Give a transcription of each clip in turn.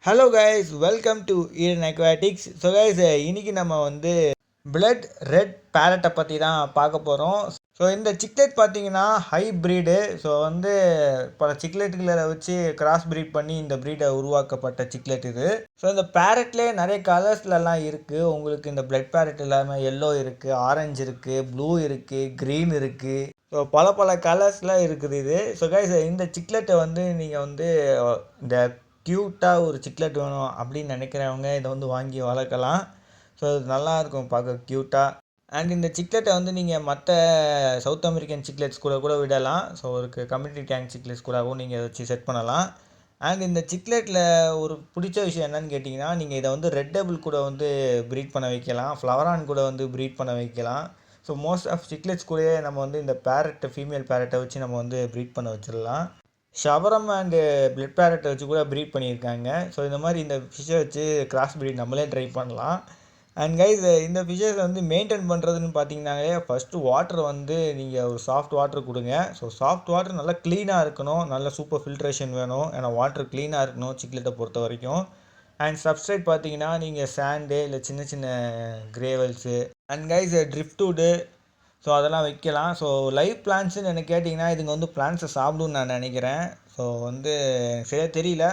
Hello guys, welcome to Eden aquatics. So guys, இன்னைக்கு நம்ம வந்து பிளட் ரெட் பேரட்டை பற்றி தான் பார்க்க போகிறோம். ஸோ இந்த சிக்லெட் பார்த்தீங்கன்னா ஹைப்ரீடு. ஸோ வந்து பல சிக்லெட்டுகளை வச்சு கிராஸ் ப்ரீட் பண்ணி இந்த ப்ரீடை உருவாக்கப்பட்ட சிக்லெட் இது. ஸோ இந்த பேரட்லேயே நிறைய கலர்ஸ்லலாம் இருக்குது. உங்களுக்கு இந்த பிளட் பேரட் இல்லாமல் எல்லோ இருக்குது, ஆரஞ்சு இருக்குது, ப்ளூ இருக்குது, க்ரீன் இருக்குது. ஸோ பல கலர்ஸ்லாம் இருக்குது இது. ஸோ கைஸ், இந்த சிக்லெட்டை வந்து நீங்கள் வந்து இந்த க்யூட்டாக ஒரு சிக்லெட் வேணும் அப்படின்னு நினைக்கிறவங்க இதை வந்து வாங்கி வளர்க்கலாம். ஸோ இது நல்லாயிருக்கும் பார்க்க க்யூட்டாக. அண்ட் இந்த சிக்லெட்டை வந்து நீங்கள் மற்ற சவுத் அமெரிக்கன் சிக்லெட்ஸ் கூட விடலாம். ஸோ ஒரு கம்யூனிட்டி டேங்க் சிக்லெட்ஸ் கூடவும் நீங்கள் வச்சு செட் பண்ணலாம். அண்ட் இந்த சிக்லெட்டில் ஒரு பிடிச்ச விஷயம் என்னன்னு கேட்டிங்கன்னா, நீங்கள் இதை வந்து ரெட் டேபிள் கூட வந்து ப்ரீட் பண்ண வைக்கலாம், ஃப்ளவரான் கூட வந்து ப்ரீட் பண்ண வைக்கலாம். ஸோ மோஸ்ட் ஆஃப் சிக்லெட்ஸ் கூடயே நம்ம வந்து இந்த பேரட்டை, ஃபீமேல் பேரட்டை வச்சு நம்ம வந்து ப்ரீட் பண்ண வச்சிடலாம். ஷவரம் அண்டு பிளட் பேரட்டை வச்சு கூட ப்ரீட் பண்ணியிருக்காங்க. ஸோ இந்த மாதிரி இந்த ஃபிஷ்ஷை வச்சு கிராஸ் ப்ரீட் நம்மளே ட்ரை பண்ணலாம். அண்ட் கைஸ், இந்த ஃபிஷ்ஷஸ் வந்து மெயின்டைன் பண்ணுறதுன்னு பார்த்தீங்கன்னாலே ஃபஸ்ட்டு வாட்டர் வந்து நீங்கள் ஒரு சாஃப்ட் வாட்டர் கொடுங்க. ஸோ சாஃப்ட் வாட்டர் நல்லா க்ளீனாக இருக்கணும், நல்ல சூப்பர் ஃபில்ட்ரேஷன் வேணும். ஏன்னா வாட்டர் க்ளீனாக இருக்கணும் சிக்லெட்டை பொறுத்த வரைக்கும். அண்ட் சப்ஸ்ட்ரேட் பார்த்தீங்கன்னா நீங்கள் சாண்டு இல்லை சின்ன சின்ன கிரேவல்ஸு அண்ட் கைஸ் ட்ரிஃப்ட்வுட்டு, ஸோ அதெல்லாம் வைக்கலாம். ஸோ லைவ் பிளான்ட்ஸுன்னு எனக்கு கேட்டிங்கன்னா இதுங்க வந்து பிளான்ட்ஸை சாப்பிடுன்னு நான் நினைக்கிறேன். ஸோ வந்து எனக்கு சரியாக தெரியல.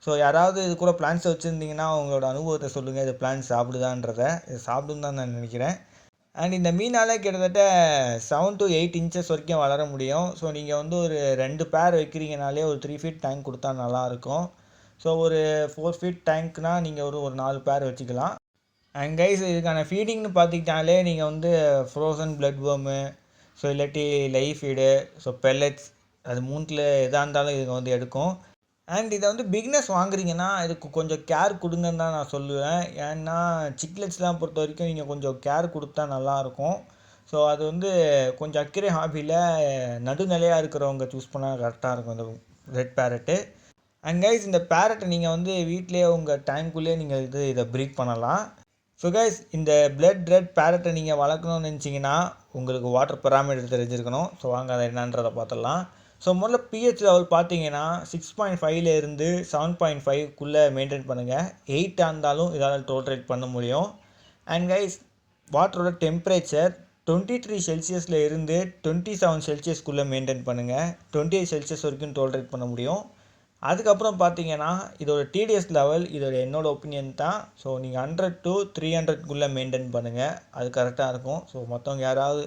ஸோ யாராவது இது கூட பிளான்ட்ஸை வச்சுருந்தீங்கன்னா உங்களோட அனுபவத்தை சொல்லுங்கள், இது பிளான்ட்ஸ் சாப்பிடுதான்றதை. இது சாப்பிடுன்னு தான் நான் நினைக்கிறேன். அண்ட் இந்த மீனாலே கிட்டத்தட்ட 7 to 8 இன்ச்சஸ் வரைக்கும் வளர முடியும். ஸோ நீங்கள் வந்து ஒரு 2 பேர் வைக்கிறீங்கனாலே ஒரு 3 feet டேங்க் கொடுத்தா நல்லாயிருக்கும். ஸோ ஒரு 4 feet டேங்க்னால் நீங்கள் ஒரு 4 பேர் வச்சுக்கலாம். அண்ட் கைஸ், இதுக்கான ஃபீடிங்னு பார்த்துக்கிட்டாலே நீங்கள் வந்து ஃப்ரோசன் பிளட் வேர்மு, ஸோ இல்லாட்டி லைவ் ஃபீடு, ஸோ பெல்லட்ஸ், அது மூணில் எதாக இருந்தாலும் இதுங்க வந்து எடுக்கும். அண்ட் இதை வந்து பிக்னஸ் வாங்குறீங்கன்னா இதுக்கு கொஞ்சம் கேர் கொடுங்கன்னு தான் நான் சொல்லுவேன். ஏன்னா சிக்லெட்ஸ்லாம் பொறுத்த வரைக்கும் நீங்கள் கொஞ்சம் கேர் கொடுத்தா நல்லாயிருக்கும். ஸோ அது வந்து கொஞ்சம் அக்கறை ஹாபியில் நடுநிலையாக இருக்கிறவங்க சூஸ் பண்ணால் கரெக்டாக இருக்கும் இந்த ரெட் பேரட்டு. அண்ட் கைஸ், இந்த பேரட்டை நீங்கள் வந்து வீட்டிலே உங்கள் டேங்க்குள்ளேயே நீங்கள் இதை ப்ரீட் பண்ணலாம். ஸோ கைஸ், இந்த பிளட் ரெட் பேரட்டை நீங்கள் வளர்க்கணும்னு நினச்சிங்கன்னா உங்களுக்கு வாட்டர் பெராமீட்டர் தெரிஞ்சிருக்கணும். ஸோ வாங்க அதை என்னன்றதை பார்த்துடலாம். ஸோ முதல்ல பிஹெச் லெவல் பார்த்தீங்கன்னா 6.5 இருந்து 7.5 மெயின்டைன் பண்ணுங்கள். 8 இருந்தாலும் இதால் டோலரேட் பண்ண முடியும். அண்ட் கைஸ், வாட்டரோட டெம்பரேச்சர் 23 செல்சியஸில் இருந்து 27 செல்சியஸ்க்குள்ளே மெயின்டைன் பண்ணுங்கள். 28 செல்சியஸ் வரைக்கும் டோலரேட் பண்ண முடியும். அதுக்கப்புறம் பார்த்தீங்கன்னா இதோட டிடிஎஸ் லெவல், இதோட என்னோட ஒப்பீனியன் தான். ஸோ நீங்கள் 100 to 300 மெயின்டைன் பண்ணுங்கள், அது கரெக்டாக இருக்கும். ஸோ மற்றவங்க யாராவது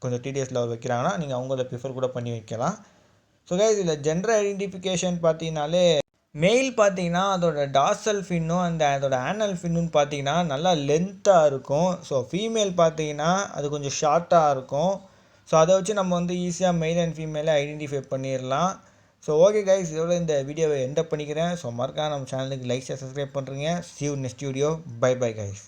கொஞ்சம் டிடிஎஸ் லெவல் வைக்கிறாங்கன்னா நீங்கள் அவங்கள ப்ரிஃபர் கூட பண்ணி வைக்கலாம். ஸோ கைஸ், இதில் ஜெண்டர் ஐடென்டிஃபிகேஷன் பார்த்தீங்கன்னாலே மெயில் பார்த்தீங்கன்னா அதோட டார்சல் ஃபின்னும் அதோட ஆனல் ஃபின்னுன்னு பார்த்தீங்கன்னா நல்லா லென்த்தாக இருக்கும். ஸோ ஃபீமேல் பார்த்தீங்கன்னா அது கொஞ்சம் ஷார்ட்டாக இருக்கும். ஸோ அதை வச்சு நம்ம வந்து ஈஸியாக மெயில் அண்ட் ஃபீமேலை ஐடென்டிஃபை பண்ணிடலாம். ஸோ ஓகே கைஸ், இதோட இந்த வீடியோவை எண்ட் பண்ணிக்கிறேன். ஸோ மறக்காம நம்ம சேனலுக்கு லைக், சப்ஸ்கிரைப் பண்ணுறீங்க. See you next video. Bye bye guys.